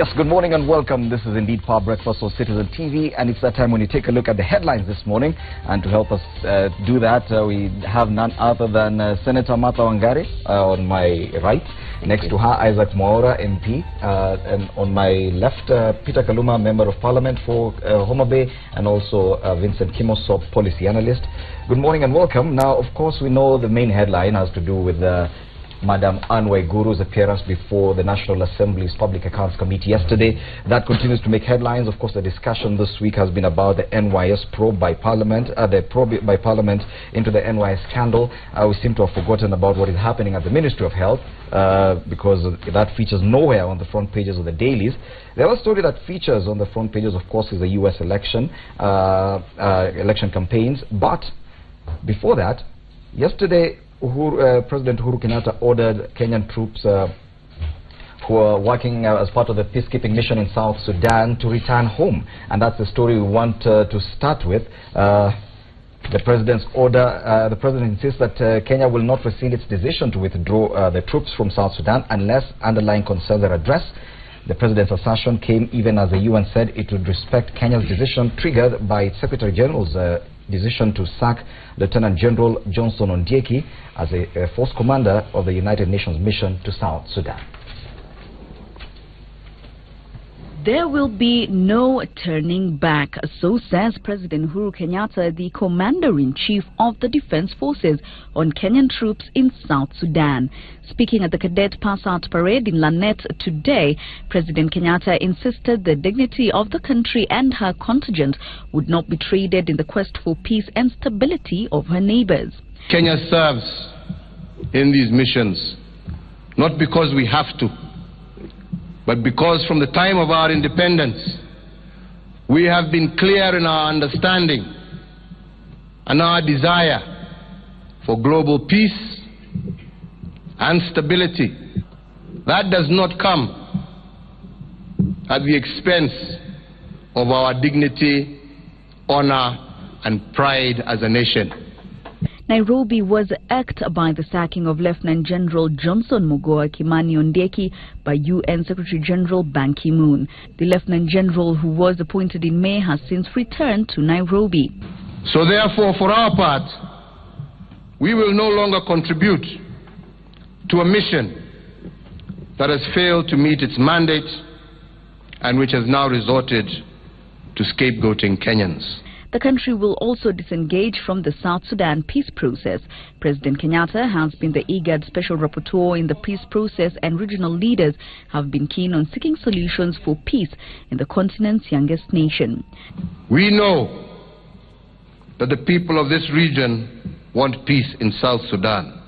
Yes, good morning and welcome. This is indeed Power Breakfast on Citizen TV, and it's that time when you take a look at the headlines this morning. And to help us do that, we have none other than Senator Martha Wangari on my right. Next to her, Isaac Mwaura, MP. And on my left, Peter Kaluma, Member of Parliament for Homa Bay, and also Vincent Kimosop, Policy Analyst. Good morning and welcome. Now, of course, we know the main headline has to do with Madam Anne Waiguru's appearance before the National Assembly's Public Accounts Committee yesterday. That continues to make headlines. Of course, the discussion this week has been about the NYS probe by Parliament, into the NYS scandal. We seem to have forgotten about what is happening at the Ministry of Health because that features nowhere on the front pages of the dailies. The other story that features on the front pages, of course, is the U.S. election campaigns. But before that, yesterday, President Uhuru Kenyatta ordered Kenyan troops who are working as part of the peacekeeping mission in South Sudan to return home. And that's the story we want to start with. The president's order, the president insists that Kenya will not rescind its decision to withdraw the troops from South Sudan unless underlying concerns are addressed. The president's assertion came even as the UN said it would respect Kenya's decision, triggered by its Secretary General's decision to sack Lieutenant General Johnson Ondieki as a force commander of the United Nations mission to South Sudan. There will be no turning back, so says President Uhuru Kenyatta, the Commander-in-Chief of the Defense Forces, on Kenyan troops in South Sudan. Speaking at the Cadet Pass-Out Parade in Lanet today, President Kenyatta insisted the dignity of the country and her contingent would not be traded in the quest for peace and stability of her neighbors. Kenya serves in these missions not because we have to, but because from the time of our independence, we have been clear in our understanding and our desire for global peace and stability. That does not come at the expense of our dignity, honor, and pride as a nation. Nairobi was irked by the sacking of Lieutenant General Johnson Mugoa Kimani Ondieki by UN Secretary General Ban Ki-moon. The Lieutenant General, who was appointed in May, has since returned to Nairobi. So therefore, for our part, we will no longer contribute to a mission that has failed to meet its mandate and which has now resorted to scapegoating Kenyans. The country will also disengage from the South Sudan peace process. President Kenyatta has been the IGAD special rapporteur in the peace process, and regional leaders have been keen on seeking solutions for peace in the continent's youngest nation. We know that the people of this region want peace in South Sudan.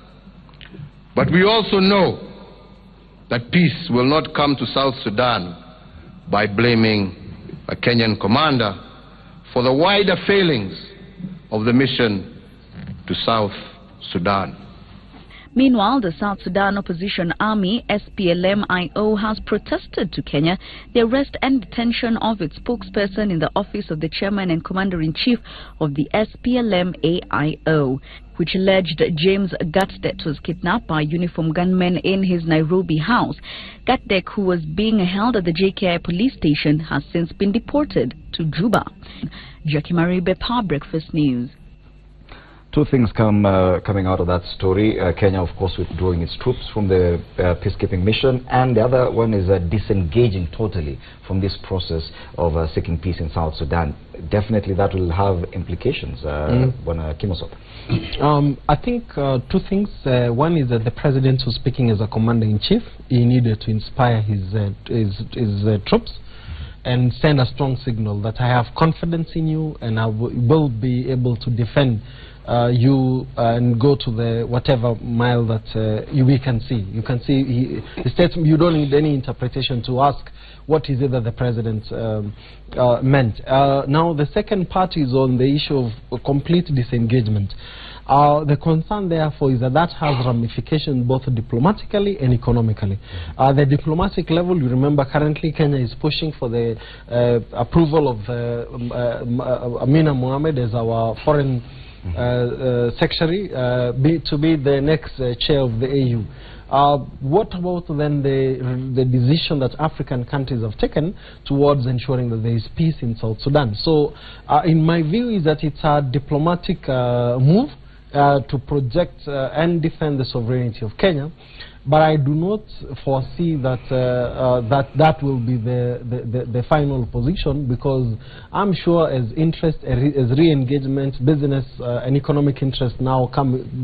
But we also know that peace will not come to South Sudan by blaming a Kenyan commander for the wider failings of the mission to South Sudan. Meanwhile, the South Sudan Opposition Army, SPLM-IO, has protested to Kenya the arrest and detention of its spokesperson in the office of the chairman and commander-in-chief of the SPLM-AIO, which alleged James Gatdek was kidnapped by uniformed gunmen in his Nairobi house. Gatdek, who was being held at the JKI police station, has since been deported to Juba. Jackie Maribe, Power Breakfast News. Two things coming out of that story. Kenya, of course, withdrawing its troops from the peacekeeping mission, and the other one is disengaging totally from this process of seeking peace in South Sudan. Definitely that will have implications. When Kimosop. I think two things. One is that the president was speaking as a commander-in-chief. He needed to inspire his troops and send a strong signal that I have confidence in you and I will be able to defend you and go to the whatever mile that we can see. You can see the statement. You don't need any interpretation to ask what is it that the president meant. Now the second part is on the issue of complete disengagement. The concern therefore is that has ramifications both diplomatically and economically. The diplomatic level, you remember currently Kenya is pushing for the approval of Amina Mohammed as our foreign secretary to be the next chair of the AU. What about then the decision that African countries have taken towards ensuring that there is peace in South Sudan? So, in my view, is that it's a diplomatic move to project and defend the sovereignty of Kenya. But I do not foresee that that will be the final position, because I'm sure as interest, as re-engagement, business and economic interest now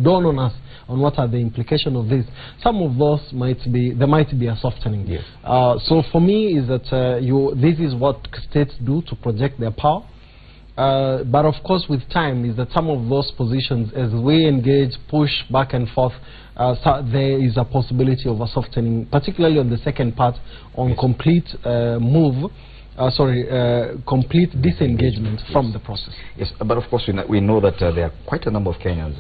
dawn on us on what are the implications of this. Some of those there might be a softening. Yes. So for me is that this is what states do to project their power. But of course, with time, is that some of those positions, as we engage, push back and forth, there is a possibility of a softening, particularly on the second part, on complete complete disengagement from the process. Yes, but of course we know that there are quite a number of Kenyans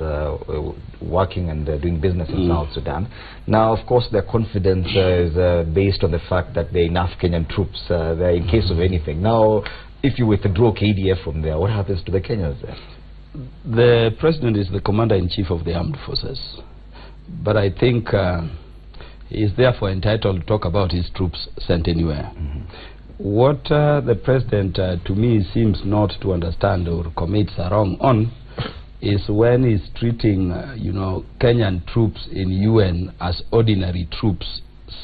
working and doing business in South Sudan. Now, of course, their confidence is based on the fact that there are enough Kenyan troops there in case of anything. Now, if you withdraw KDF from there, what happens to the Kenyans there? The president is the commander-in-chief of the armed forces. But I think he is therefore entitled to talk about his troops sent anywhere. What the president, to me, seems not to understand or commits a wrong on is when he's treating, Kenyan troops in UN as ordinary troops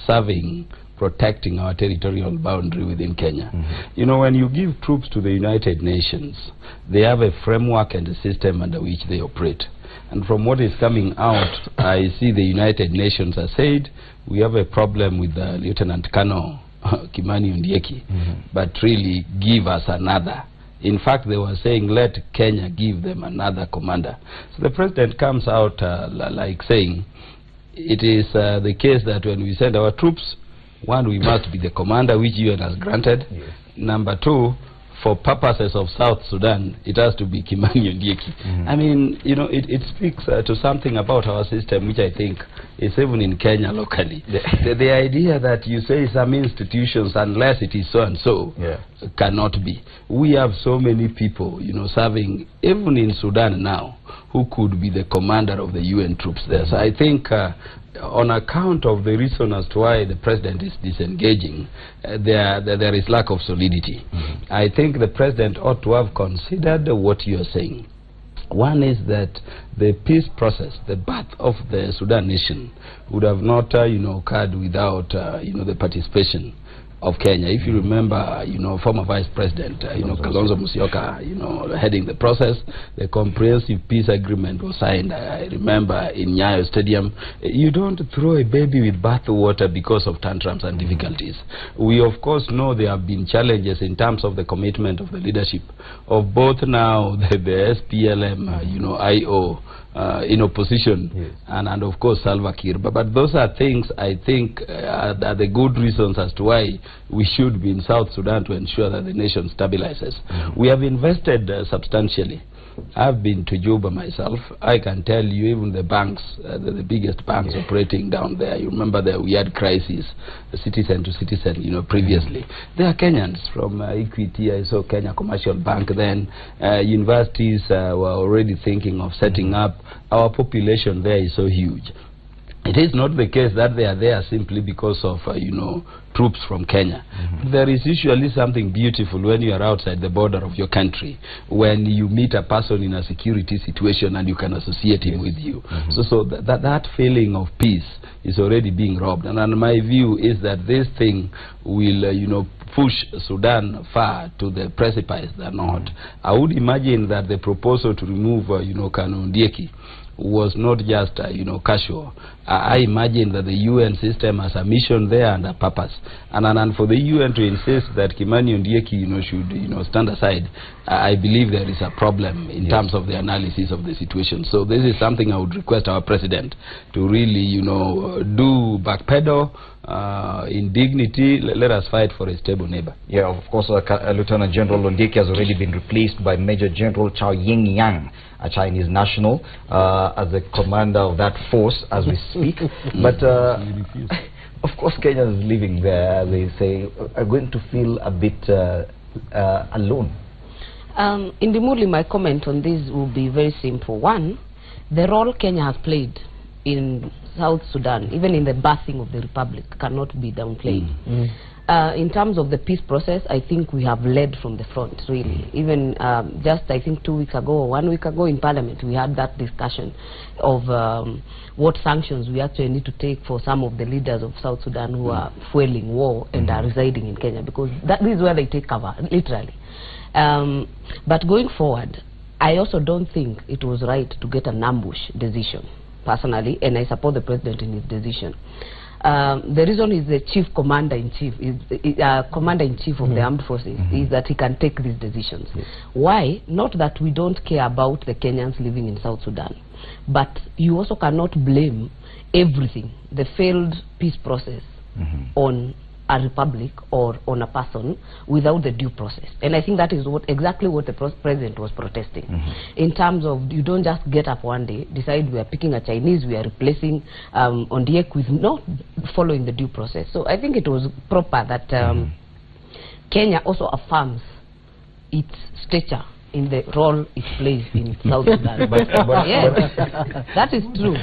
serving, protecting our territorial boundary within Kenya. When you give troops to the United Nations, they have a framework and a system under which they operate. And from what is coming out, I see the United Nations has said, we have a problem with Lieutenant Colonel Kimani Ondieki, but really give us another. In fact, they were saying, let Kenya give them another commander. So the president comes out like saying, it is the case that when we send our troops, one, we must be the commander, which UN has granted. Yes. Number two, for purposes of South Sudan, it has to be Kimani Ondieki. I mean, it speaks to something about our system, which I think is even in Kenya locally. The idea that you say some institutions, unless it is so-and-so, cannot be. We have so many people, serving, even in Sudan now, who could be the commander of the UN troops there. So I think on account of the reason as to why the president is disengaging, there is lack of solidity. I think the president ought to have considered what you are saying. One is that the peace process, the birth of the Sudan nation, would have not, occurred without, the participation of Kenya. If you remember, former Vice President, Kalonzo Musyoka, heading the process, the comprehensive peace agreement was signed, I remember, in Nyayo Stadium. You don't throw a baby with bathwater because of tantrums and difficulties. We, of course, know there have been challenges in terms of the commitment of the leadership of both now the SPLM, IO, in opposition, and of course Salva Kiir. But those are things I think are the good reasons as to why we should be in South Sudan to ensure that the nation stabilizes. We have invested substantially. I've been to Juba myself. I can tell you, even the banks, the biggest banks operating down there, you remember we had crisis, citizen to citizen, previously. They are Kenyans from Equity. I saw Kenya Commercial Bank then. Universities were already thinking of setting up. Our population there is so huge. It is not the case that they are there simply because of, troops from Kenya. There is usually something beautiful when you are outside the border of your country, when you meet a person in a security situation and you can associate him with you. So that feeling of peace is already being robbed. And my view is that this thing will, push Sudan far to the precipice than not. I would imagine that the proposal to remove, Colonel Ondieki was not just, casual. I imagine that the UN system has a mission there and a purpose. And for the UN to insist that Kimani Ondieki, should, stand aside, I believe there is a problem in terms of the analysis of the situation. So this is something I would request our president to really, do backpedal in dignity. Let us fight for a stable neighbor. Yeah, of course, Lieutenant General Ondieki has already been replaced by Major General Chao Ying-yang, a Chinese national, as the commander of that force as we speak. But of course, Kenyans living there, they say, are going to feel a bit alone. Indimuli, my comment on this will be very simple. One, the role Kenya has played in South Sudan, even in the birthing of the republic, cannot be downplayed. In terms of the peace process, I think we have led from the front, really. Even just, I think, 2 weeks ago or 1 week ago in Parliament, we had that discussion of what sanctions we actually need to take for some of the leaders of South Sudan who are fueling war and are residing in Kenya, because this is where they take cover, literally. But going forward, I also don't think it was right to get an ambush decision, personally, and I support the president in his decision. The reason is the chief commander-in-chief, commander-in-chief of the armed forces, is that he can take these decisions. Why? Not that we don't care about the Kenyans living in South Sudan, but you also cannot blame everything, the failed peace process, on a republic or on a person without the due process. And I think that is exactly what the president was protesting. In terms of, you don't just get up one day, decide we are picking a Chinese, we are replacing Ondiek with not following the due process. So I think it was proper that Kenya also affirms its stature in the role it plays in South Sudan. That is true.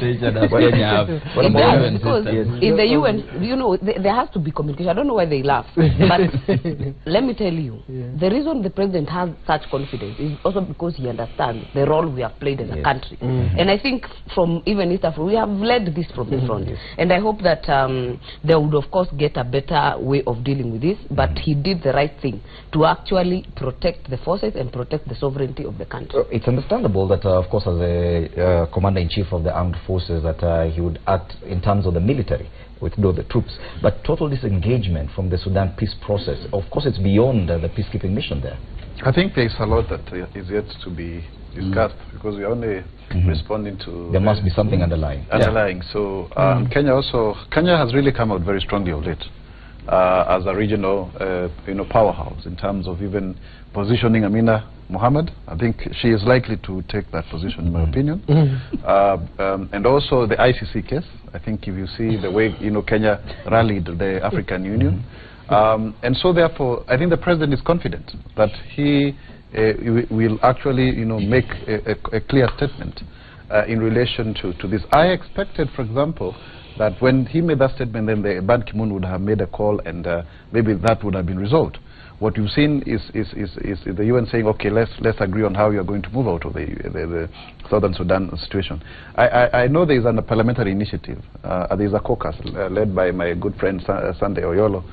Because in the UN, you know, there has to be communication. I don't know why they laugh, but let me tell you, the reason the president has such confidence is also because he understands the role we have played as a country. And I think from even East Africa, we have led this from the front. And I hope that they would, of course, get a better way of dealing with this, but he did the right thing to actually protect the forces and protect the sovereignty of the country. It's understandable that, of course, as a commander-in-chief of the armed forces, that he would act in terms of the military, withdraw the troops. But total disengagement from the Sudan peace process, of course, it's beyond the peacekeeping mission there. I think there's a lot that is yet to be discussed, because we're only responding to... There must be something underlying. So Kenya has really come out very strongly of late as a regional powerhouse in terms of even positioning Amina Mohammed. I think she is likely to take that position, in my opinion. And also the ICC case. I think if you see the way Kenya rallied the African Union, and so therefore I think the president is confident that he will actually make a clear statement in relation to this. I expected, for example, that when he made that statement, then the Ban Ki-moon would have made a call, and maybe that would have been resolved. What you've seen is the UN saying, okay, let's agree on how you are going to move out of the Southern Sudan situation. I know there is a parliamentary initiative. There is a caucus led by my good friend Sunday Oyolo,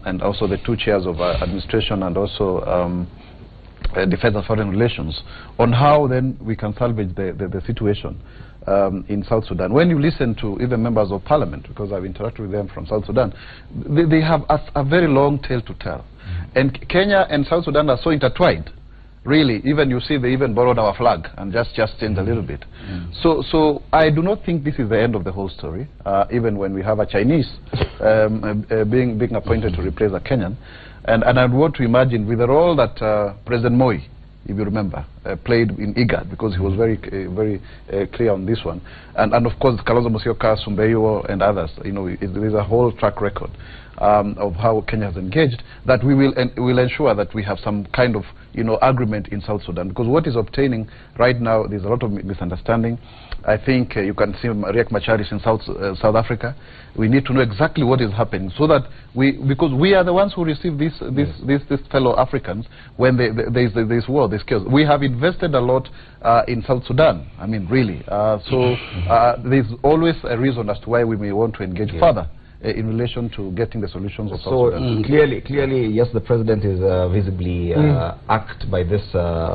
and also the two chairs of administration and also Defense and Foreign Relations, on how then we can salvage the situation in South Sudan. When you listen to even members of parliament, because I've interacted with them from South Sudan, they have a very long tale to tell. And Kenya and South Sudan are so intertwined, really. Even you see they even borrowed our flag and just changed a little bit. So I do not think this is the end of the whole story, even when we have a Chinese being appointed to replace a Kenyan. And I want to imagine with the role that President Moi, if you remember, played in IGAD, because he was very clear on this one. And of course, Kalonzo Musyoka, Sumbeyo, and others, there is a whole track record of how Kenya has engaged, that we will ensure that we have some kind of agreement in South Sudan. Because what is obtaining right now, there's a lot of misunderstanding. I think you can see Riek Machar is in South Africa. We need to know exactly what is happening, so that because we are the ones who receive these fellow Africans when there's war, there's chaos. We have invested a lot in South Sudan. I mean, really. So there's always a reason as to why we may want to engage further in relation to getting the solutions of South Sudan. Clearly, yes, the president is visibly act by this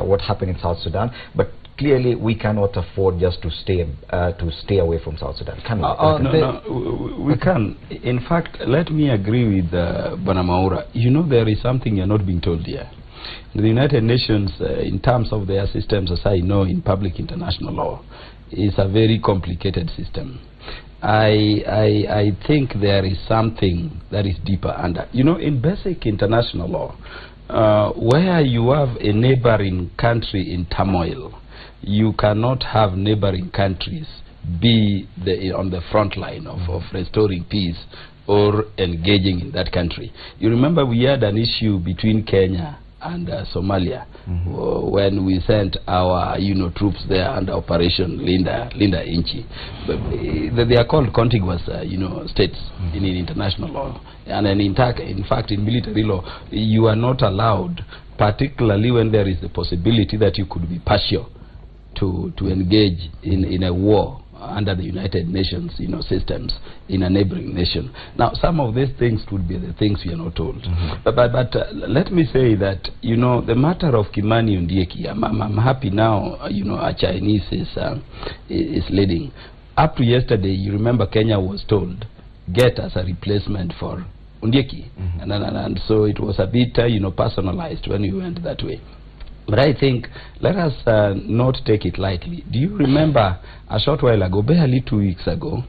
what happened in South Sudan, but clearly we cannot afford just to stay away from South Sudan, can we? No, we can. In fact, let me agree with Bwana Maura. There is something you're not being told here. The United Nations, in terms of their systems, as I know, in public international law, is a very complicated system. I think there is something that is deeper under. In basic international law, where you have a neighboring country in turmoil, you cannot have neighboring countries be on the front line of restoring peace or engaging in that country. You remember we had an issue between Kenya and Somalia, when we sent our troops there under Operation Linda Inchi. They are called contiguous states in international law, and in fact in military law you are not allowed, particularly when there is the possibility that you could be partial to engage in a war under the United Nations systems in a neighboring nation. Now some of these things would be the things we are not told. But let me say that the matter of Kimani Ondieki, I'm happy now a Chinese is leading. Up to yesterday, you remember Kenya was told get as a replacement for Ondieki, and so it was a bit personalized when we went that way. But I think let us not take it lightly. Do you remember a short while ago, barely 2 weeks ago,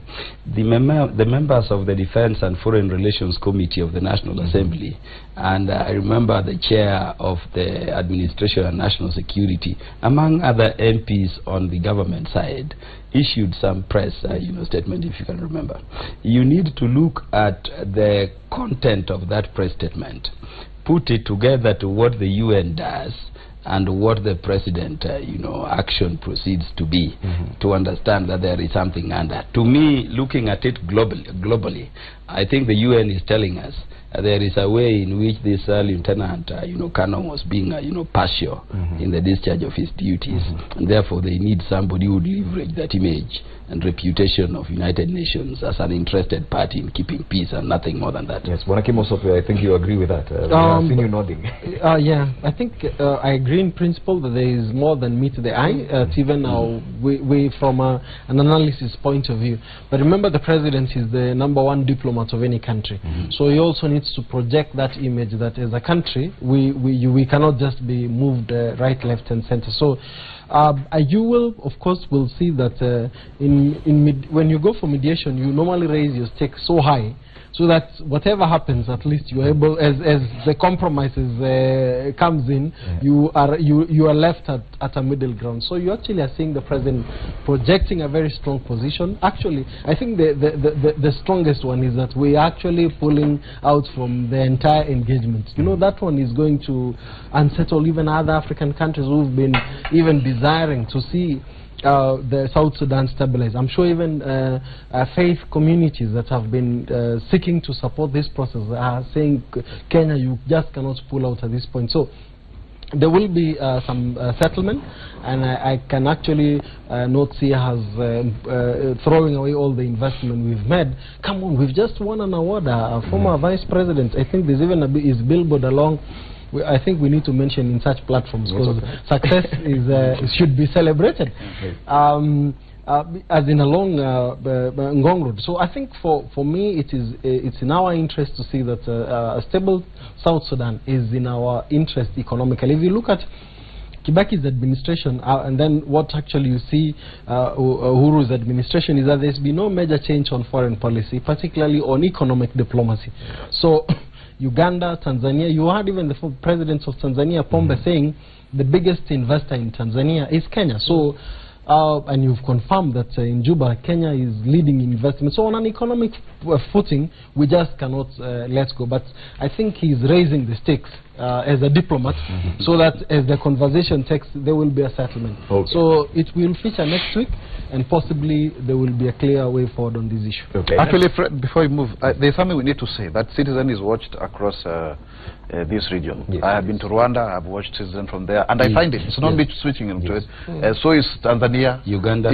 the members of the Defense and Foreign Relations Committee of the National Assembly, and I remember the chair of the Administration and National Security, among other MPs on the government side, issued some press statement, if you can remember. You need to look at the content of that press statement, put it together to what the UN does, and what the president, action proceeds to be, to understand that there is something under. To me, looking at it globally, I think the UN is telling us there is a way in which this Lieutenant, Kano was being, partial in the discharge of his duties, and therefore they need somebody who would leverage that image and reputation of United Nations as an interested party in keeping peace and nothing more than that. Yes, I think you agree with that. I've seen you nodding. Yeah, I think I agree in principle that there is more than meets the eye, even we from an analysis point of view. But remember, the president is the #1 diplomat of any country, so he also needs to project that image that as a country we cannot just be moved right, left, and center. So you will, of course, will see that when you go for mediation, you normally raise your stakes so high, so that whatever happens, at least you are able, as the compromises comes in, you are left at a middle ground. So you actually are seeing the president projecting a very strong position. Actually, I think the strongest one is that we are actually pulling out from the entire engagement. That one is going to unsettle even other African countries who've been even desiring to see the South Sudan stabilized. I'm sure even faith communities that have been seeking to support this process are saying, Kenya, you just cannot pull out at this point. So there will be some settlement, and I can actually not see us throwing away all the investment we've made. Come on, we've just won an award, a former vice president. I think there's even his billboard along. I think we need to mention in such platforms, because success should be celebrated, as in a long Ngong road. So I think for me it's in our interest to see that a stable South Sudan is in our interest economically. If you look at Kibaki's administration, and then what actually you see Uhuru's administration, is that there's been no major change on foreign policy, particularly on economic diplomacy. So Uganda, Tanzania, you had even the president of Tanzania, Pombe, saying the biggest investor in Tanzania is Kenya. So, and you've confirmed that in Juba, Kenya is leading investment. So on an economic footing, we just cannot let go. But I think he's raising the stakes as a diplomat, so that as the conversation takes, there will be a settlement. So it will feature next week, and possibly there will be a clear way forward on this issue. Actually, before we move, there's something we need to say. That Citizen is watched across this region. I have been to Rwanda, I've watched Citizen from there, and I find it's not me switching into it. So is Tanzania, Uganda,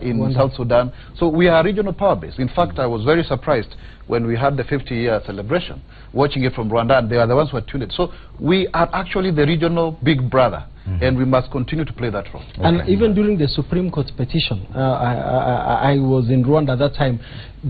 in South Sudan. So we are a regional power base. In fact, I was very surprised when we had the 50-year celebration, watching it from Rwanda, and they are the ones who are tuned in. So we are actually the regional big brother, and we must continue to play that role. And even during the Supreme Court petition, I was in Rwanda at that time,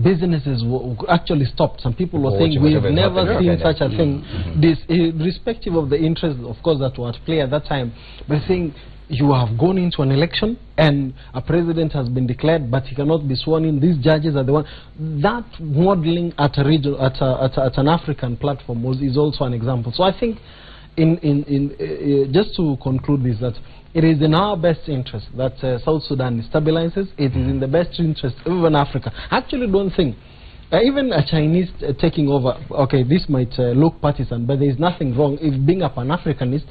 businesses actually stopped. Some people were saying, we've never seen such a thing, this, irrespective of the interests, of course, that were at play at that time, but saying, you have gone into an election and a president has been declared, but he cannot be sworn in. These judges are the one. That modeling at a region, at an African platform is also an example. So I think, just to conclude this, that it is in our best interest that South Sudan stabilizes. It is in the best interest of even Africa. I actually don't think Even a Chinese taking over, okay, this might look partisan, but there is nothing wrong if being a Pan-Africanist,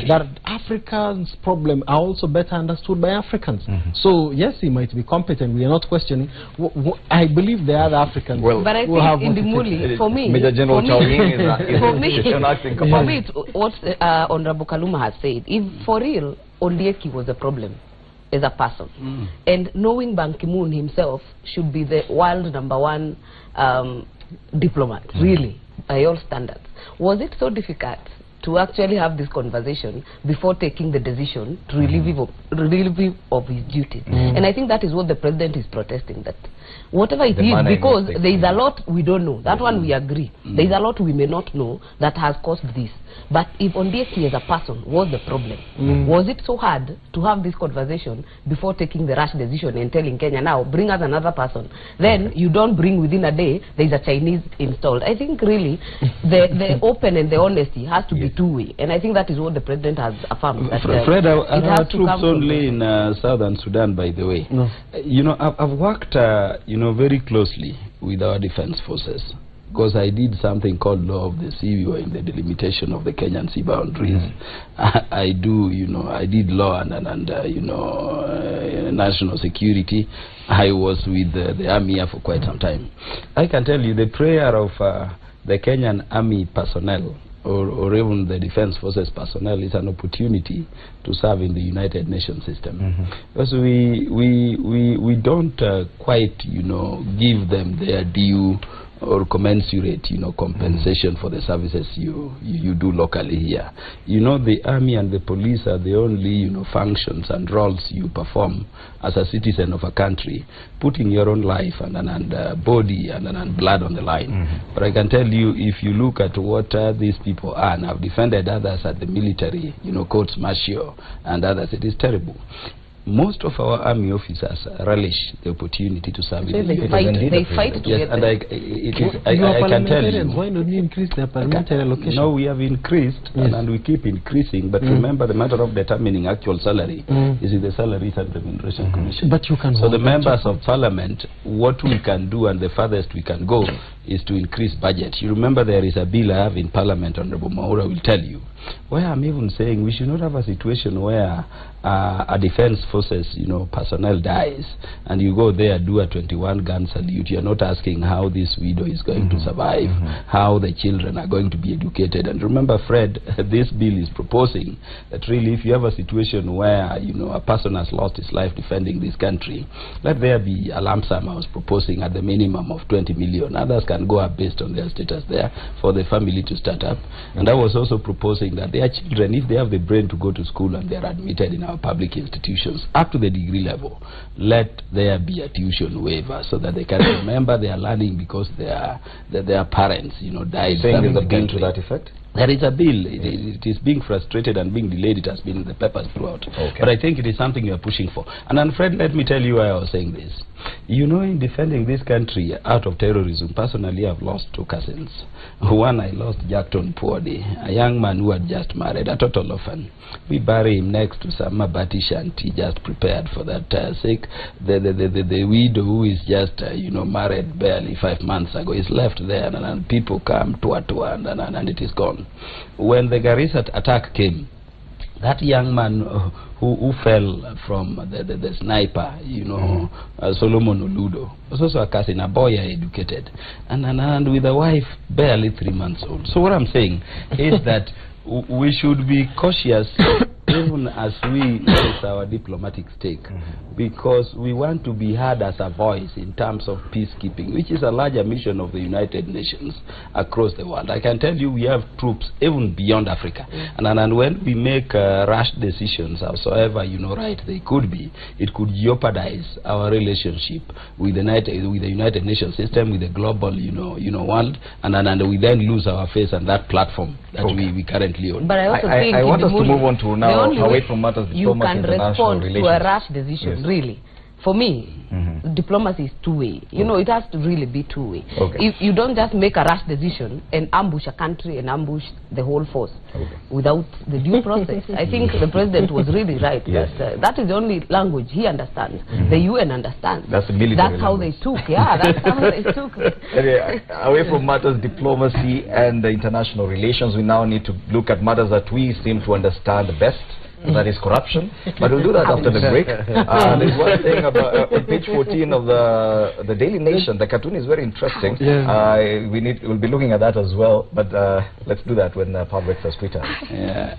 that Africans' problem are also better understood by Africans. So yes, he might be competent. We are not questioning. I believe the other Africans. Well, but I think in the Muli, for me, Major General Chao Ying is for me, it's what Honorable Kaluma has said. If for real, Ondieki was the problem as a person, and knowing Ban Ki-moon himself should be the world #1 diplomat, really, by all standards. Was it so difficult to actually have this conversation before taking the decision to relieve him of his duties? And I think that is what the president is protesting, that whatever it is, because there is a lot we don't know. That one we agree. There is a lot we may not know that has caused this. But if Ondieki as a person was the problem, was it so hard to have this conversation before taking the rash decision and telling Kenya, now bring us another person? Then you don't bring within a day, there is a Chinese installed. I think really the open and the honesty has to be two-way. And I think that is what the president has affirmed. That, Fred, our troops only in southern Sudan, by the way. You know, I've worked, you know, very closely with our defense forces, because I did something called law of the sea in the delimitation of the Kenyan sea boundaries. I do, you know, I did law and you know, national security. I was with the army here for quite some time. I can tell you the prayer of the Kenyan army personnel, or even the defense forces personnel, is an opportunity to serve in the United Nations system. Because we don't quite, you know, give them their due or commensurate, you know, compensation for the services you do locally here. You know, the army and the police are the only, you know, functions and roles you perform as a citizen of a country, putting your own life and body and blood on the line. But I can tell you, if you look at what these people are, and I've defended others at the military, you know, courts martial and others, it is terrible. Most of our army officers relish the opportunity to serve in the they fight to yes, get and I can tell you. Why don't you increase their parliamentary allocation? No, we have increased, and we keep increasing. But remember, the matter of determining actual salary is in the Salaries and Remuneration Commission. But you can. So the members of parliament, what we can do and the farthest we can go is to increase budget. You remember there is a bill I have in parliament, Honorable Maura will tell you, where I'm even saying we should not have a situation where a defense forces, you know, personnel dies and you go there, do a 21-gun salute. You're not asking how this widow is going to survive, how the children are going to be educated. And remember, Fred, this bill is proposing that really if you have a situation where, you know, a person has lost his life defending this country, let there be a lump sum. I was proposing at the minimum of 20 million. Others can go up based on their status there for the family to start up. And I was also proposing that their children, if they have the brain to go to school and they are admitted in our public institutions up to the degree level, let there be a tuition waiver so that they can remember they are learning because their parents, you know, died. Saying there's a bill to that effect? There is a bill. It is being frustrated and being delayed. It has been in the papers throughout. But I think it is something you are pushing for. And Fred, let me tell you why I was saying this. You know, in defending this country out of terrorism, personally I've lost 2 cousins. One, I lost Jackton Puodi, a young man who had just married, a total orphan. We bury him next to some Mabati shanty, just prepared for that sake. The widow who is just, you know, married barely 5 months ago is left there, and people come to and it is gone. When the Garissa attack came, that young man who fell from the sniper, you know, Solomon Oludo, was also a cousin, a boy educated, and with a wife barely 3 months old. So what I'm saying is that we should be cautious even as we raise our diplomatic stake, because we want to be heard as a voice in terms of peacekeeping, which is a larger mission of the United Nations across the world. I can tell you we have troops even beyond Africa, and when we make rash decisions, howsoever, you know, right they could be, it could jeopardize our relationship with the United Nations system, with the global, you know, world, and we then lose our face and that platform that we currently own. But I also think I want us to move on to now. Away from matters you can respond to a rash decision, really. For me, diplomacy is two-way. You know, it has to really be two-way. Okay. If you don't just make a rash decision and ambush a country and ambush the whole force without the due process. I think the president was really right. Yes. That is the only language he understands. The UN understands. That's the military That's how language. they took. Yeah, that's how they took. Anyway, away from matters diplomacy and international relations, we now need to look at matters that we seem to understand best. That is corruption, but we'll do that after the break. There's one thing about on page 14 of the Daily Nation. The cartoon is very interesting. We'll be looking at that as well. But let's do that when Power Breakfast Twitter. Yeah.